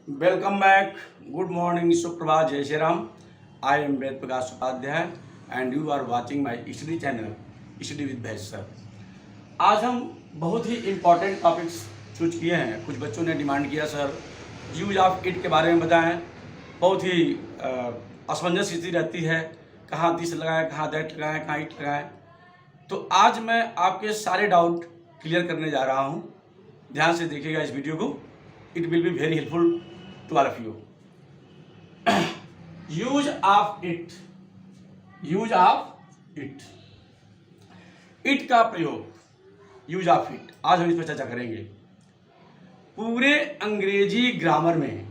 Welcome back. Good morning, सुप्रभात, Jai Shri Ram. I am Ved Prakash Upadhyay and you are watching my study channel study with Bhaiz sir. आज हम बहुत ही important topics choose किए हैं. कुछ बच्चों ने डिमांड किया सर यूज ऑफ इट के बारे में बताएं. बहुत ही असमंजस स्थिति रहती है, कहाँ दिस लगाएं, कहाँ दैट लगाएं, कहाँ इट लगाएं. तो आज मैं आपके सारे डाउट क्लियर करने जा रहा हूँ. ध्यान से देखिएगा इस वीडियो को. It will be very helpful to all of you. Use of it. Use of it. It का प्रयोग, यूज ऑफ इट, आज हम इस पर चर्चा करेंगे. पूरे अंग्रेजी ग्रामर में,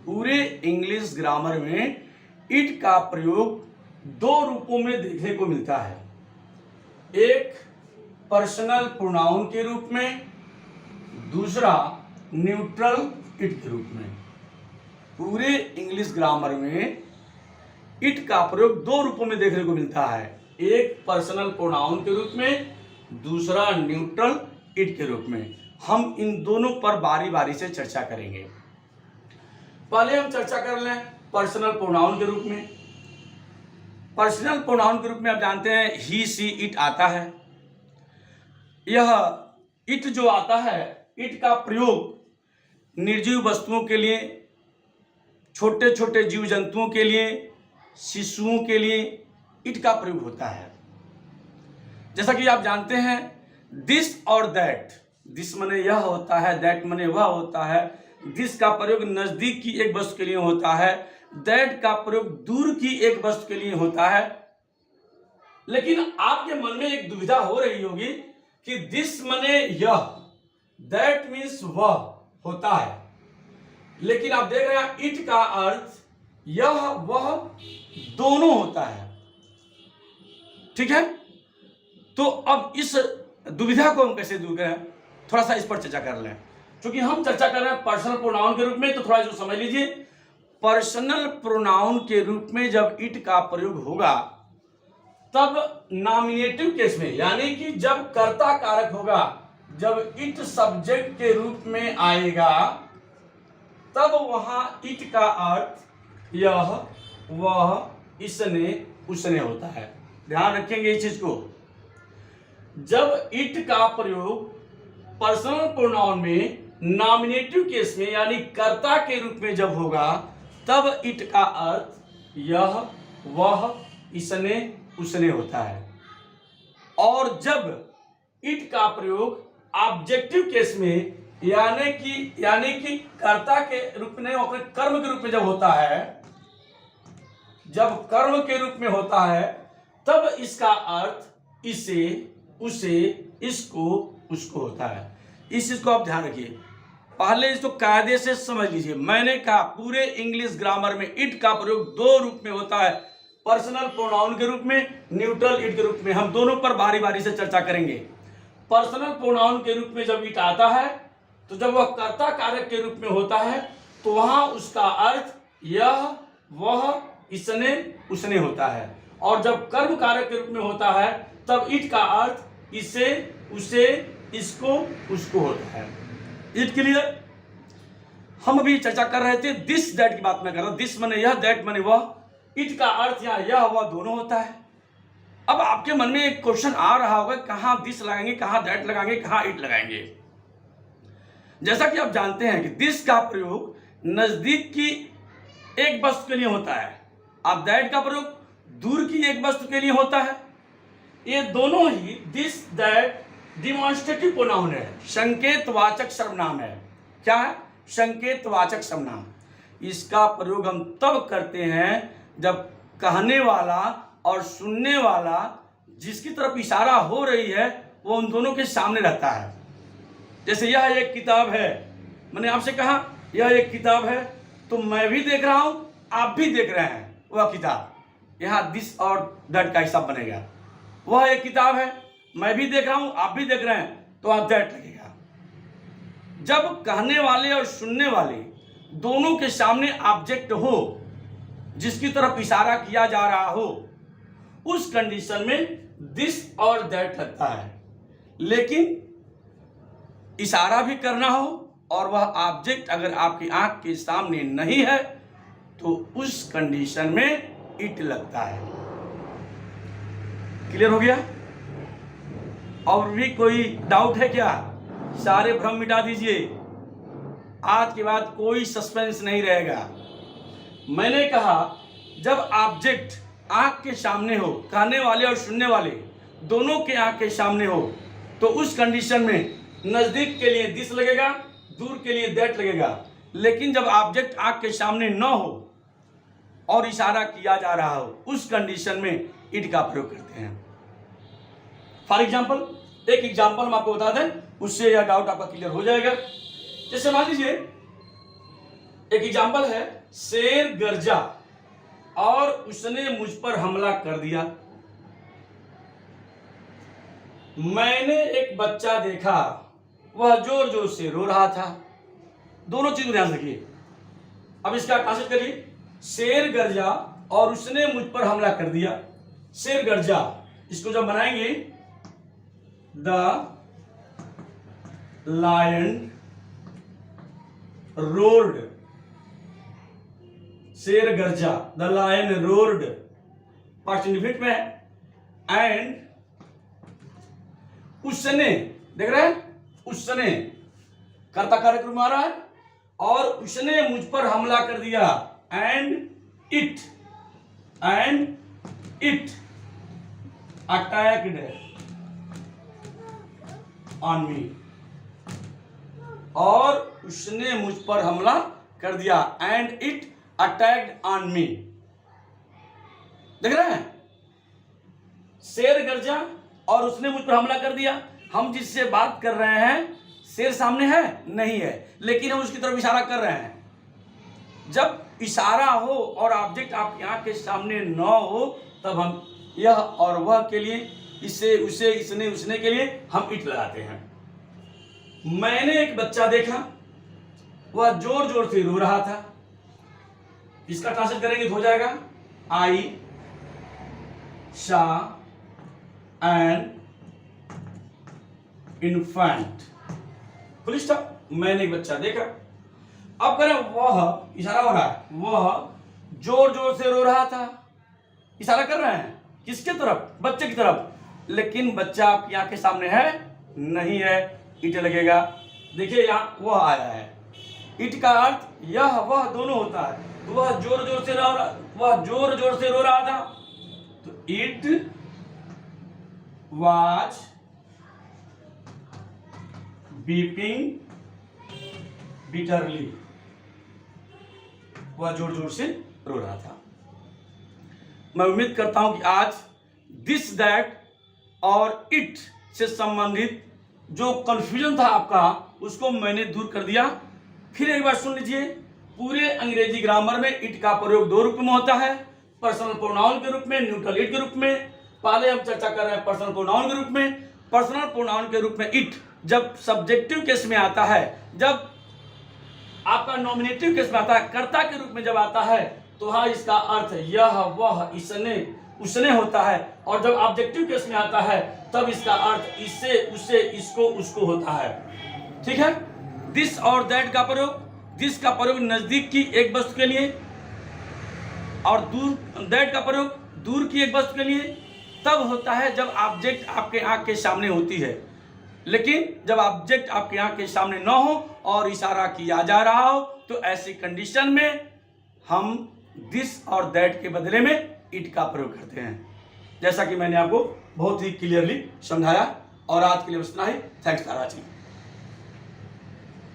पूरे इंग्लिश ग्रामर में इट का प्रयोग दो रूपों में देखने को मिलता है. एक पर्सनल प्रोनाउन के रूप में, दूसरा न्यूट्रल इट के रूप में. पूरे इंग्लिश ग्रामर में इट का प्रयोग दो रूपों में देखने को मिलता है. एक पर्सनल प्रोनाउन के रूप में, दूसरा न्यूट्रल इट के रूप में. हम इन दोनों पर बारी बारी से चर्चा करेंगे. पहले हम चर्चा कर लें पर्सनल प्रोनाउन के रूप में. पर्सनल प्रोनाउन के रूप में आप जानते हैं ही सी इट आता है. यह इट जो आता है, इट का प्रयोग निर्जीव वस्तुओं के लिए, छोटे छोटे जीव जंतुओं के लिए, शिशुओं के लिए इट का प्रयोग होता है. जैसा कि आप जानते हैं दिस और दैट. दिस माने यह होता है, दैट माने वह होता है. दिस का प्रयोग नजदीक की एक वस्तु के लिए होता है, दैट का प्रयोग दूर की एक वस्तु के लिए होता है. लेकिन आपके मन में एक दुविधा हो रही होगी कि दिस माने यह, दैट मीन्स वह होता है. लेकिन आप देख रहे हैं इट का अर्थ यह वह दोनों होता है. ठीक है. तो अब इस दुविधा को हम कैसे दूर करें, थोड़ा सा इस पर चर्चा कर लें. क्योंकि हम चर्चा कर रहे हैं पर्सनल प्रोनाउन के रूप में, तो थोड़ा इसको समझ लीजिए. पर्सनल प्रोनाउन के रूप में जब इट का प्रयोग होगा तब नॉमिनेटिव केस में, यानी कि जब कर्ता कारक होगा, जब इट सब्जेक्ट के रूप में आएगा, तब वहां इट का अर्थ यह वह इसने उसने होता है. ध्यान रखेंगे इस चीज को. जब इट का प्रयोग पर्सनल प्रोनाउन में नॉमिनेटिव केस में, यानी कर्ता के रूप में जब होगा, तब इट का अर्थ यह वह इसने उसने होता है. और जब इट का प्रयोग ऑब्जेक्टिव केस में, यानी कि कर्ता के रूप में, अपने कर्म के रूप में जब होता है, जब कर्म के रूप में होता है, तब इसका अर्थ इसे, उसे, इसको, उसको होता है. इस चीज को आप ध्यान रखिए. पहले इसको कायदे से समझ लीजिए. मैंने कहा पूरे इंग्लिश ग्रामर में इट का प्रयोग दो रूप में होता है, पर्सनल प्रोनाउन के रूप में, न्यूट्रल इट के रूप में. हम दोनों पर बारी बारी से चर्चा करेंगे. पर्सनल प्रोनाउन के रूप में जब इट आता है, तो जब वह कर्ता कारक के रूप में होता है, तो वहां उसका अर्थ यह वह इसने उसने होता है. और जब कर्म कारक के रूप में होता है, तब इट का अर्थ इसे, उसे, इसको, उसको होता है. It clear. हम अभी चर्चा कर रहे थे दिस दैट की बात मैं कर रहा हूं. दिस माने यह, दैट माने वह. इट का अर्थ यह वह दोनों होता है. अब आपके मन में एक क्वेश्चन आ रहा होगा, कहां दिस लगाएंगे, कहां दैट लगाएंगे, कहां इट लगाएंगे. जैसा कि आप जानते हैं कि दिस का प्रयोग नजदीक की एक वस्तु के लिए होता है, अब दैट का प्रयोग दूर की एक वस्तु के लिए होता है. ये दोनों ही दिस दैट डिमॉन्स्ट्रेटिव प्रोनाउन है, संकेतवाचक सर्वनाम है. क्या है? संकेतवाचक सर्वनाम. इसका प्रयोग हम तब करते हैं जब कहने वाला और सुनने वाला, जिसकी तरफ इशारा हो रही है, वो उन दोनों के सामने रहता है. जैसे यह एक किताब है, मैंने आपसे कहा यह एक किताब है, तो मैं भी देख रहा हूं, आप भी देख रहे हैं वह किताब. यहां दिस और दैट का हिसाब बनेगा. वह एक किताब है, मैं भी देख रहा हूं, आप भी देख रहे हैं, तो वहां दैट लगेगा. जब कहने वाले और सुनने वाले दोनों के सामने ऑब्जेक्ट हो, जिसकी तरफ इशारा किया जा रहा हो, उस कंडीशन में दिस और दैट लगता है. लेकिन इशारा भी करना हो और वह ऑब्जेक्ट अगर आपकी आंख के सामने नहीं है तो उस कंडीशन में इट लगता है। क्लियर हो गया? और भी कोई डाउट है क्या? सारे भ्रम मिटा दीजिए, आज के बाद कोई सस्पेंस नहीं रहेगा। मैंने कहा जब ऑब्जेक्ट आंख के सामने हो, कहने वाले और सुनने वाले दोनों के आंख के सामने हो, तो उस कंडीशन में नजदीक के लिए दिस लगेगा, दूर के लिए दैट लगेगा। लेकिन जब ऑब्जेक्ट आंख के सामने न हो और इशारा किया जा रहा हो, उस कंडीशन में इट का प्रयोग करते हैं। फॉर एग्जाम्पल, एक एग्जाम्पल हम आपको बता दें, उससे यह डाउट आपका क्लियर हो जाएगा। जैसे मान लीजिए एक एग्जाम्पल है, शेर गरजा और उसने मुझ पर हमला कर दिया। मैंने एक बच्चा देखा, वह जोर जोर से रो रहा था। दोनों चीज को ध्यान रखिए। अब इसका ट्रांसलेट करिए, शेर गरजा और उसने मुझ पर हमला कर दिया। शेर गरजा, इसको जब बनाएंगे, द लायन रोर्ड, शेर गरजा, the lion road, past indefinite में है। एंड उसने, देख रहे हैं, उसने कर्ता कार्यक्रम में आ रहा है, और उसने मुझ पर हमला कर दिया। And it attacked on me, और उसने मुझ पर हमला कर दिया। And it attacked on me. देख रहे हैं, शेर गरजा और उसने मुझ पर हमला कर दिया। हम जिससे बात कर रहे हैं, शेर सामने है नहीं है, लेकिन हम उसकी तरफ इशारा कर रहे हैं। जब इशारा हो और ऑब्जेक्ट आपकी आंख के सामने न हो, तब हम यह और वह के लिए, इसे, उसे, इसने, उसने के लिए हम इट लगाते हैं। मैंने एक बच्चा देखा, वह जोर जोर से रो रहा था। इसका ट्रांसलेट करेंगे तो हो जाएगा, आई saw an infant, full stop. मैंने एक बच्चा देखा। अब करें, वह, इशारा हो रहा है, वह जोर जोर से रो रहा था। इशारा कर रहे हैं किसके तरफ? बच्चे की तरफ। लेकिन बच्चा आपकी आंख के सामने है नहीं है, इट लगेगा। देखिए यहां वह आया है, इट का अर्थ यह वह दोनों होता है। तो वह जोर जोर से रो रहा था, तो इट वाज बीपिंग बिटरली, वह जोर जोर से रो रहा था। मैं उम्मीद करता हूं कि आज दिस, दैट और इट से संबंधित जो कंफ्यूजन था आपका, उसको मैंने दूर कर दिया। फिर एक बार सुन लीजिए, पूरे अंग्रेजी ग्रामर में इट का प्रयोग दो रूप में होता है, पर्सनल प्रोनाउन के रूप में, न्यूट्रल इट के रूप में। पहले हम चर्चा कर रहे हैं पर्सनल प्रोनाउन के रूप में। पर्सनल प्रोनाउन के रूप में इट जब सब्जेक्टिव केस में आता है, जब आपका नॉमिनेटिव केस में आता है, कर्ता के रूप में जब आता है, तो हाँ, इसका अर्थ यह, वह, इसने, उसने होता है। और जब ऑब्जेक्टिव केस में आता है, तब इसका अर्थ इससे, उसे, इसको, उसको होता है। ठीक है? दिस और दैट का प्रयोग, दिस का प्रयोग नजदीक की एक वस्तु के लिए, और दूर, दैट का प्रयोग दूर की एक वस्तु के लिए तब होता है जब ऑब्जेक्ट आपके आंख के सामने होती है। लेकिन जब ऑब्जेक्ट आपके आंख के सामने न हो और इशारा किया जा रहा हो, तो ऐसी कंडीशन में हम दिस और दैट के बदले में इट का प्रयोग करते हैं। जैसा कि मैंने आपको बहुत ही क्लियरली समझाया। और आज के लिए बस इतना ही। Thanks for watching.